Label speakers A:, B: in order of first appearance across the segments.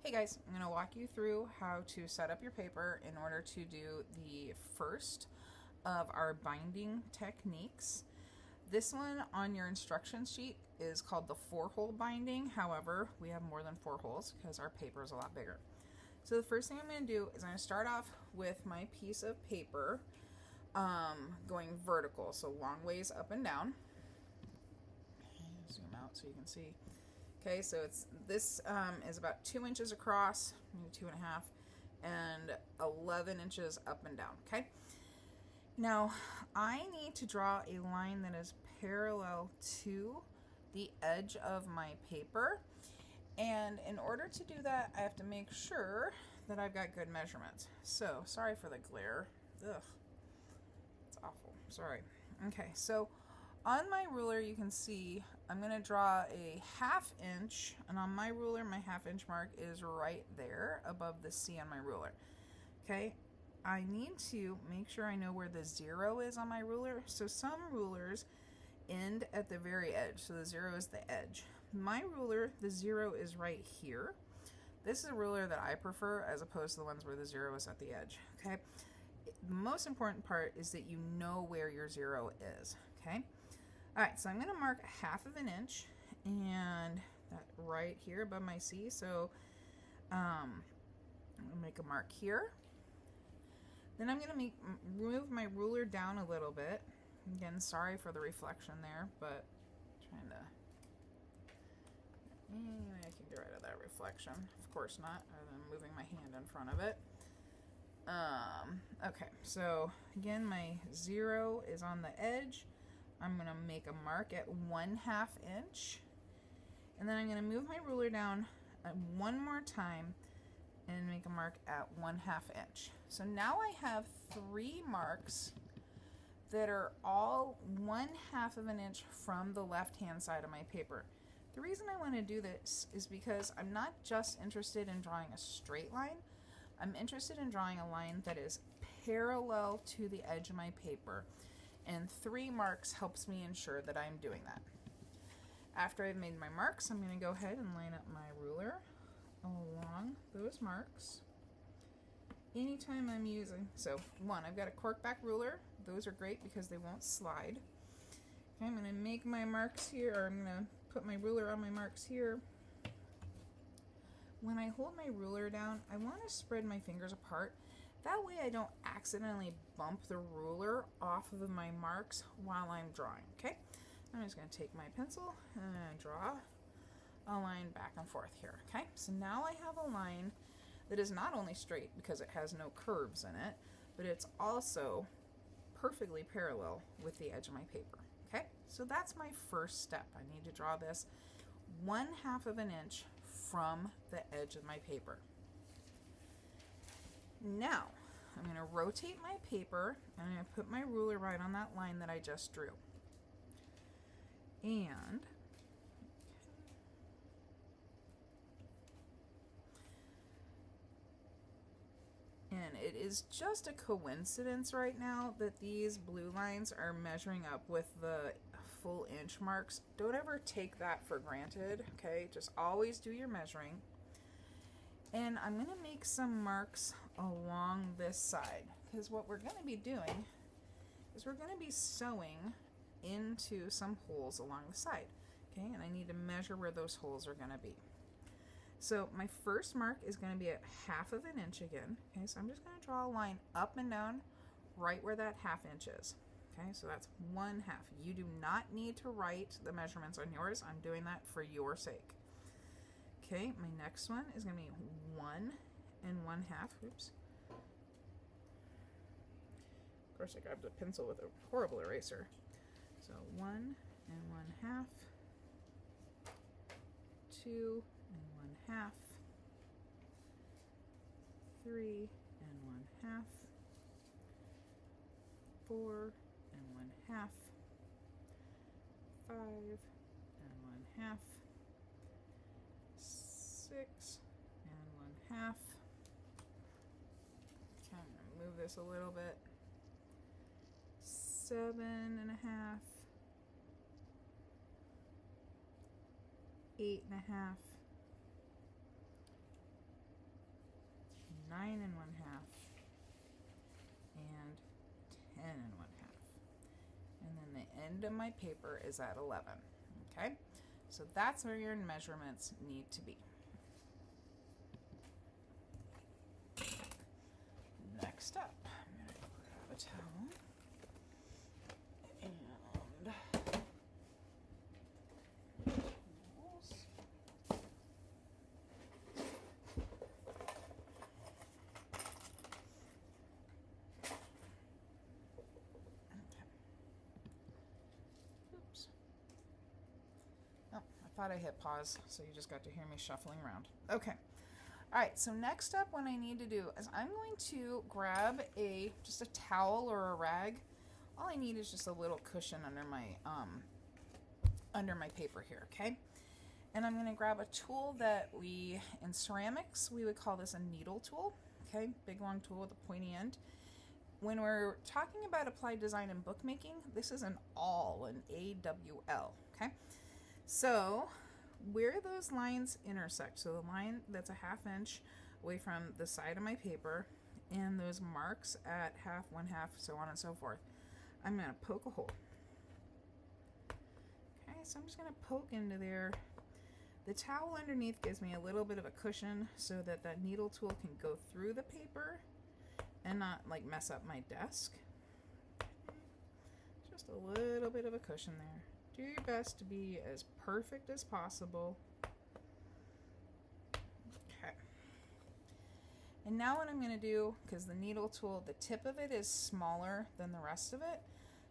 A: Hey guys, I'm going to walk you through how to set up your paper in order to do the first of our binding techniques. This one on your instruction sheet is called the 4-hole binding. However, we have more than 4 holes because our paper is a lot bigger. So the first thing I'm going to do is I'm going to start off with my piece of paper going vertical, so long ways up and down. Zoom out so you can see. Okay, so this is about 2 inches across, maybe 2.5, and 11 inches up and down. Okay. Now I need to draw a line that is parallel to the edge of my paper, and in order to do that, I have to make sure that I've got good measurements. So sorry for the glare. Ugh, it's awful. Sorry. Okay, so on my ruler, you can see I'm going to draw a 1/2 inch, and on my ruler, my 1/2 inch mark is right there above the C on my ruler. Okay, I need to make sure I know where the 0 is on my ruler. So some rulers end at the very edge, so the 0 is the edge. My ruler, the 0 is right here. This is a ruler that I prefer as opposed to the ones where the 0 is at the edge. Okay, the most important part is that you know where your 0 is. Okay. All right, so I'm going to mark 1/2 inch, and that right here above my C. So I'm going to make a mark here. Then I'm going to move my ruler down a little bit. Again, sorry for the reflection there, but trying to. Anyway, I can get rid of that reflection. Of course not, other than moving my hand in front of it. Okay, so again, my 0 is on the edge. I'm going to make a mark at 1/2 inch, and then I'm going to move my ruler down one more time and make a mark at 1/2 inch. So now I have 3 marks that are all 1/2 inch from the left-hand side of my paper. The reason I want to do this is because I'm not just interested in drawing a straight line. I'm interested in drawing a line that is parallel to the edge of my paper. And 3 marks helps me ensure that I'm doing that. After I've made my marks, I'm going to go ahead and line up my ruler along those marks. Anytime I'm using, so 1, I've got a cork back ruler. Those are great because they won't slide. Okay, I'm going to make my marks here, or I'm going to put my ruler on my marks here. When I hold my ruler down, I want to spread my fingers apart. That way I don't accidentally bump the ruler off of my marks while I'm drawing, okay? I'm just going to take my pencil and draw a line back and forth here, okay? So now I have a line that is not only straight because it has no curves in it, but it's also perfectly parallel with the edge of my paper, okay? So that's my first step. I need to draw this 1/2 inch from the edge of my paper. Now, I'm going to rotate my paper, and I'm going to put my ruler right on that line that I just drew. And it is just a coincidence right now that these blue lines are measuring up with the full inch marks. Don't ever take that for granted, okay? Just always do your measuring. And I'm going to make some marks along this side, because what we're going to be doing is we're going to be sewing into some holes along the side. Okay, and I need to measure where those holes are going to be. So my first mark is going to be at 1/2 inch again. Okay, so I'm just going to draw a line up and down right where that 1/2 inch is. Okay, so that's 1/2. You do not need to write the measurements on yours. I'm doing that for your sake. Okay, my next one is going to be 1 1/2. Oops. Of course, I grabbed a pencil with a horrible eraser. So 1 1/2, 2 1/2, 3 1/2, 4 1/2, 5 1/2, 6 1/2. Okay, I'm going to move this a little bit. 7 1/2, 8 1/2, end of my paper is at 11. Okay, so that's where your measurements need to be. Next up, I'm going to grab a towel and oops. Oh, I thought I hit pause, so you just got to hear me shuffling around. Okay. All right, so next up, what I need to do is I'm going to grab just a towel or a rag. All I need is just a little cushion under my paper here, okay? And I'm going to grab a tool that in ceramics, we would call this a needle tool, okay? Big long tool with a pointy end. When we're talking about applied design and bookmaking, this is an awl, an AWL, okay? So where those lines intersect, so the line that's a 1/2 inch away from the side of my paper and those marks at 1/2, 1/2, so on and so forth, I'm going to poke a hole. Okay, so I'm just going to poke into there. The towel underneath gives me a little bit of a cushion so that that needle tool can go through the paper and not like mess up my desk. Just a little bit of a cushion there. Do your best to be as perfect as possible. Okay. And now what I'm going to do, because the needle tool, the tip of it is smaller than the rest of it,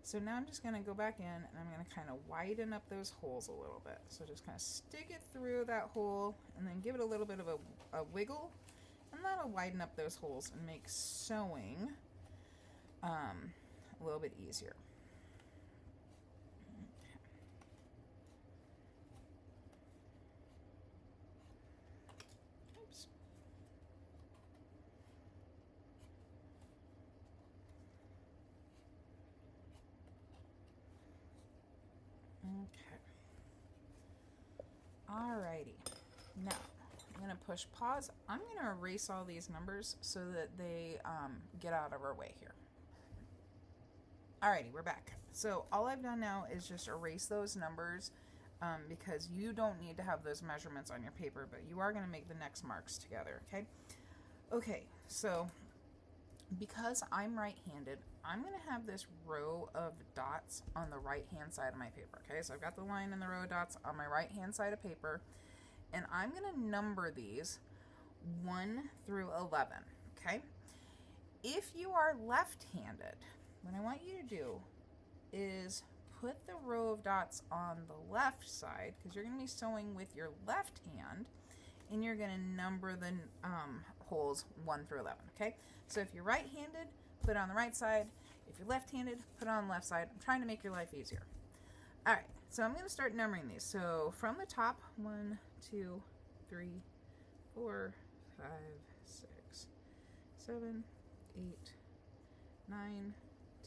A: so now I'm just going to go back in and I'm going to kind of widen up those holes a little bit. So just kind of stick it through that hole and then give it a little bit of a wiggle, and that'll widen up those holes and make sewing a little bit easier. Okay. Alrighty. Now, I'm going to push pause. I'm going to erase all these numbers so that they get out of our way here. Alrighty, we're back. So all I've done now is just erase those numbers because you don't need to have those measurements on your paper, but you are going to make the next marks together, okay? Okay, so because I'm right-handed, I'm going to have this row of dots on the right-hand side of my paper, okay? So I've got the line and the row of dots on my right-hand side of paper, and I'm going to number these 1 through 11, okay? If you are left-handed, what I want you to do is put the row of dots on the left side, because you're going to be sewing with your left hand, and you're going to number the holes 1 through 11, okay? So if you're right-handed, put it on the right side. If you're left-handed, put it on the left side. I'm trying to make your life easier. All right, so I'm going to start numbering these. So from the top, 1, 2, 3, 4, 5, 6, 7, 8, 9,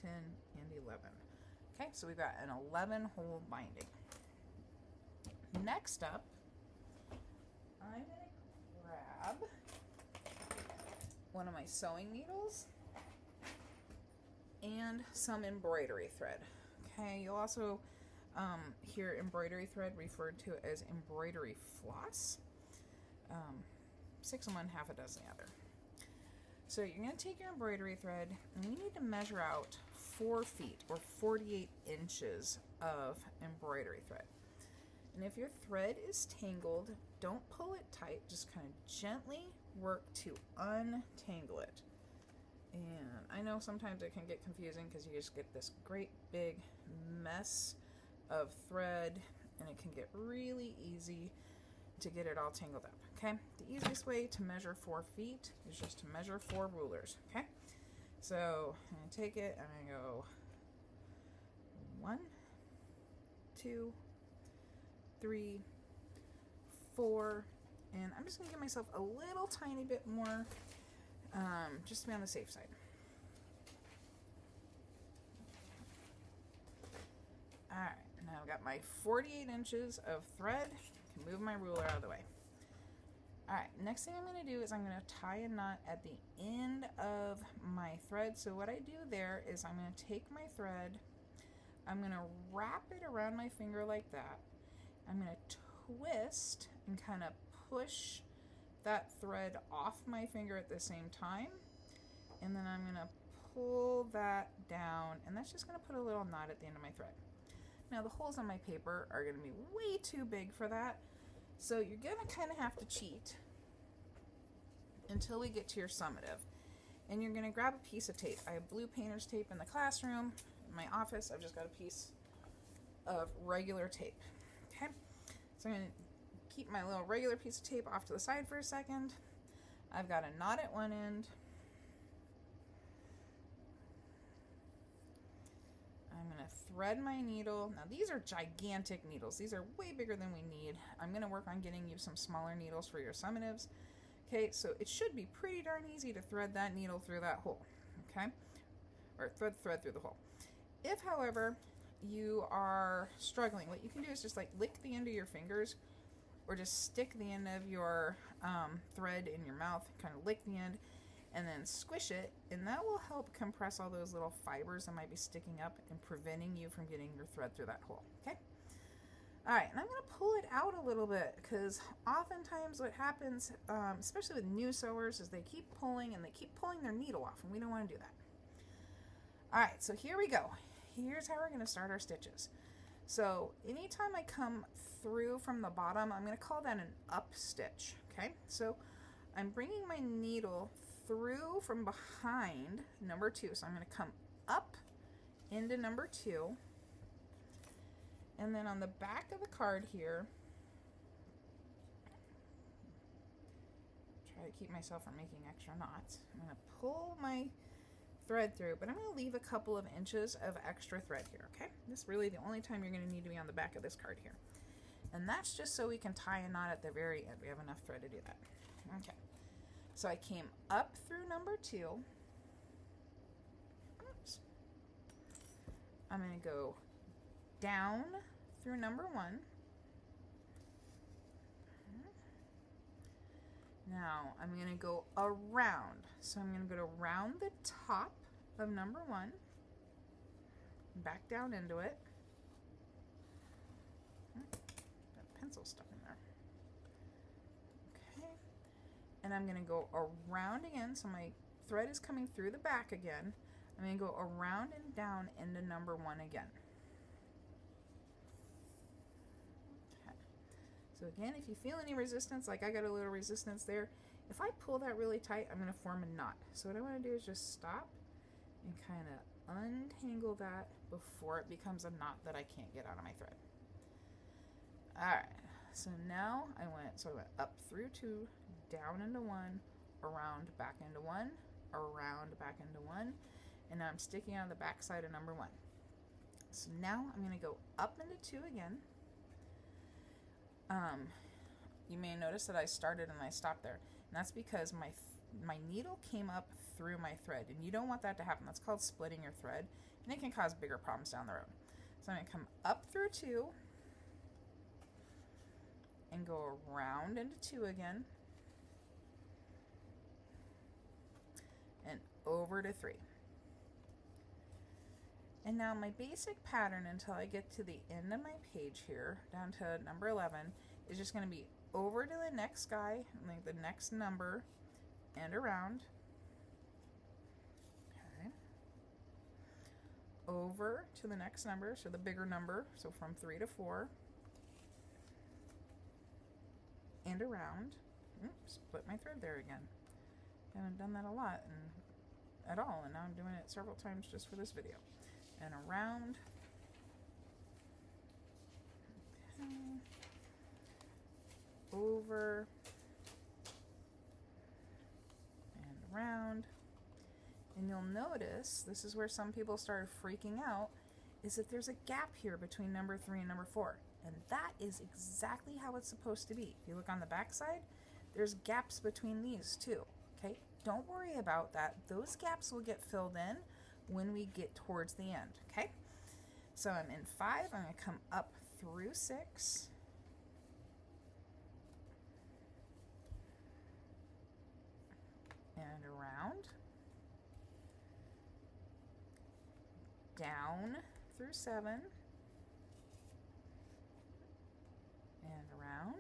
A: 10, and 11. Okay, so we've got an 11 hole binding. Next up, I'm going to grab one of my sewing needles and some embroidery thread. Okay, you'll also hear embroidery thread referred to as embroidery floss. 6 in one, half a dozen the other. So you're going to take your embroidery thread and you need to measure out 4 feet or 48 inches of embroidery thread. And if your thread is tangled, don't pull it tight, just kind of gently work to untangle it. And I know sometimes it can get confusing because you just get this great big mess of thread and it can get really easy to get it all tangled up, okay? The easiest way to measure 4 feet is just to measure 4 rulers, okay? So I'm going to take it and I go 1, 2, 3, 4, and I'm just going to give myself a little tiny bit more just to be on the safe side. Alright, now I've got my 48 inches of thread. I can move my ruler out of the way. Alright, next thing I'm going to do is I'm going to tie a knot at the end of my thread. So what I do there is I'm going to take my thread, I'm going to wrap it around my finger like that. I'm going to twist and kind of push that thread off my finger at the same time. And then I'm going to pull that down, and that's just going to put a little knot at the end of my thread. Now the holes on my paper are going to be way too big for that, so you're going to kind of have to cheat until we get to your summative. And you're going to grab a piece of tape. I have blue painter's tape in the classroom. In my office, I've just got a piece of regular tape. Okay, so I'm going to keep my little regular piece of tape off to the side for a second. I've got a knot at one end. I'm going to thread my needle. Now these are gigantic needles. These are way bigger than we need. I'm going to work on getting you some smaller needles for your summatives. Okay, so it should be pretty darn easy to thread that needle through that hole. Okay, or thread through the hole. If, however, you are struggling, what you can do is just like lick the end of your fingers, or just stick the end of your thread in your mouth, kind of lick the end, and then squish it, and that will help compress all those little fibers that might be sticking up and preventing you from getting your thread through that hole. Okay? All right, and I'm going to pull it out a little bit, because oftentimes what happens, especially with new sewers, is they keep pulling and they keep pulling their needle off, and we don't want to do that. All right, so here we go. Here's how we're going to start our stitches. So anytime I come through from the bottom, I'm going to call that an up stitch. Okay, so I'm bringing my needle through from behind number 2. So I'm going to come up into number 2. And then on the back of the card here, try to keep myself from making extra knots. I'm going to pull my thread through, but I'm going to leave a couple of inches of extra thread here, okay? This is really the only time you're going to need to be on the back of this card here. And that's just so we can tie a knot at the very end. We have enough thread to do that. Okay. So I came up through number 2. Oops. I'm going to go down through number 1. Now I'm going to go around. So I'm going to go around the top of number 1, back down into it. That pencil stuck in there. Okay. And I'm going to go around again. So my thread is coming through the back again. I'm going to go around and down into number 1 again. So again, if you feel any resistance, like I got a little resistance there, if I pull that really tight, I'm going to form a knot. So what I want to do is just stop and kind of untangle that before it becomes a knot that I can't get out of my thread. Alright, so now I went up through 2, down into 1, around, back into 1, around, back into 1, and now I'm sticking on the back side of number 1. So now I'm going to go up into 2 again. You may notice that I started and I stopped there, and that's because my needle came up through my thread, and you don't want that to happen. That's called splitting your thread, and it can cause bigger problems down the road. So I'm going to come up through 2 and go around into 2 again and over to 3. And now my basic pattern until I get to the end of my page here, down to number 11, is just going to be over to the next guy, like the next number, and around. Okay. Over to the next number, so the bigger number, so from 3 to 4. And around. Oops, split my thread there again. I haven't done that a lot at all, and now I'm doing it several times just for this video. And around. Okay. Over. And around. And you'll notice, this is where some people started freaking out, is that there's a gap here between number 3 and number 4. And that is exactly how it's supposed to be. If you look on the back side, there's gaps between these too. Okay? Don't worry about that. Those gaps will get filled in when we get towards the end. Okay? So I'm in 5. I'm going to come up through 6. And around. Down through 7 and around.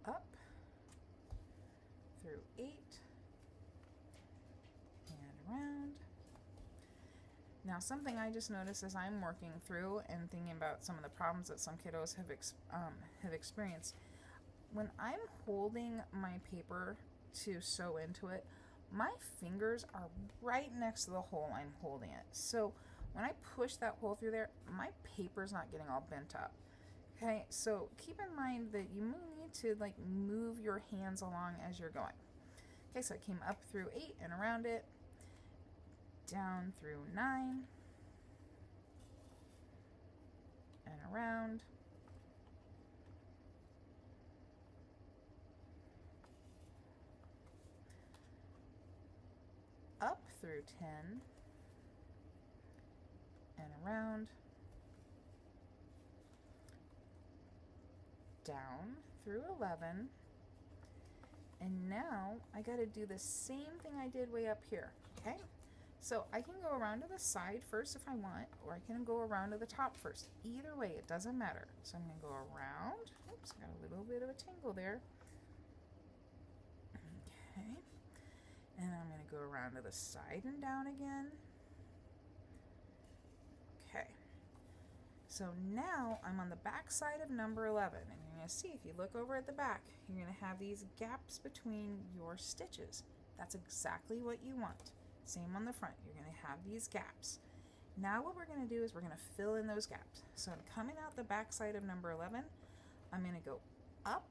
A: Up through 8 and around. Now, something I just noticed as I'm working through and thinking about some of the problems that some kiddos have experienced, when I'm holding my paper to sew into it, my fingers are right next to the hole I'm holding it. So when I push that hole through there, my paper's not getting all bent up. Okay, so keep in mind that you need to like move your hands along as you're going. Okay, so I came up through 8 and around it, down through 9 and around, up through 10 and around, down through 11, and now I got to do the same thing I did way up here. Okay, so I can go around to the side first if I want, or I can go around to the top first. Either way, it doesn't matter. So I'm going to go around. Oops, got a little bit of a tangle there. Okay, and I'm going to go around to the side and down again. Okay, so now I'm on the back side of number 11, and you're going to see, if you look over at the back, you're going to have these gaps between your stitches. That's exactly what you want. Same on the front, you're going to have these gaps. Now what we're going to do is we're going to fill in those gaps. So I'm coming out the back side of number 11, I'm going to go up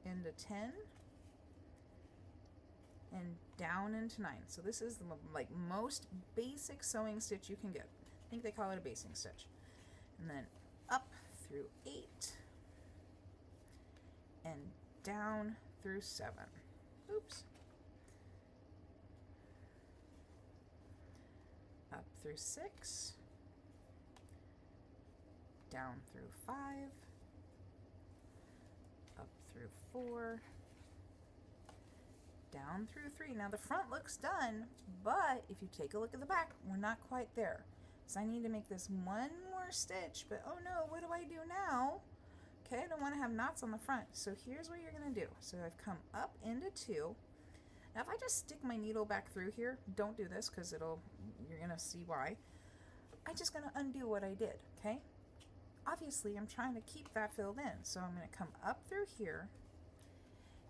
A: into 10 and down into 9. So this is the like most basic sewing stitch you can get. I think they call it a basting stitch. And then up through 8 and down through 7. Oops. Up through 6, down through 5, up through 4, down through 3. Now the front looks done, but if you take a look at the back, we're not quite there. So I need to make this one more stitch, but oh no, what do I do now? Okay, I don't want to have knots on the front. So here's what you're going to do. So I've come up into 2. Now if I just stick my needle back through here, don't do this because you're going to see why. I'm just going to undo what I did, okay? Obviously, I'm trying to keep that filled in. So I'm going to come up through here.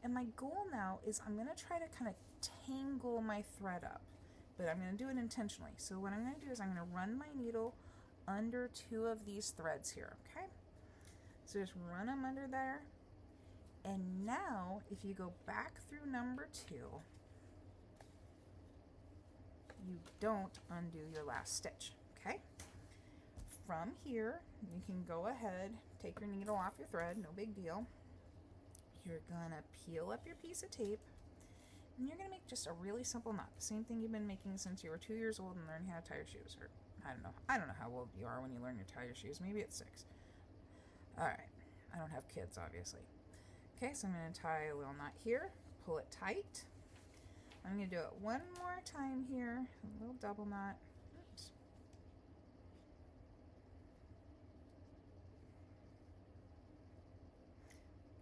A: And my goal now is I'm going to try to kind of tangle my thread up. But I'm going to do it intentionally. So what I'm going to do is I'm going to run my needle under 2 of these threads here, okay? So just run them under there. And now, if you go back through number 2, you don't undo your last stitch, okay? From here, you can go ahead, take your needle off your thread, no big deal. You're gonna peel up your piece of tape, and you're gonna make just a really simple knot. The same thing you've been making since you were 2 years old and learning how to tie your shoes, or I don't know how old you are when you learn to tie your shoes. Maybe it's 6. All right, I don't have kids, obviously. Okay, so I'm gonna tie a little knot here, pull it tight. I'm going to do it one more time here, a little double knot. Oops.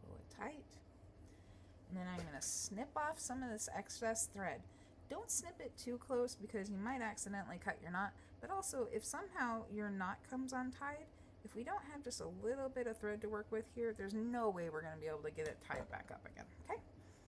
A: Pull it tight. And then I'm going to snip off some of this excess thread. Don't snip it too close because you might accidentally cut your knot, but also if somehow your knot comes untied, if we don't have just a little bit of thread to work with here, there's no way we're going to be able to get it tied back up again, okay?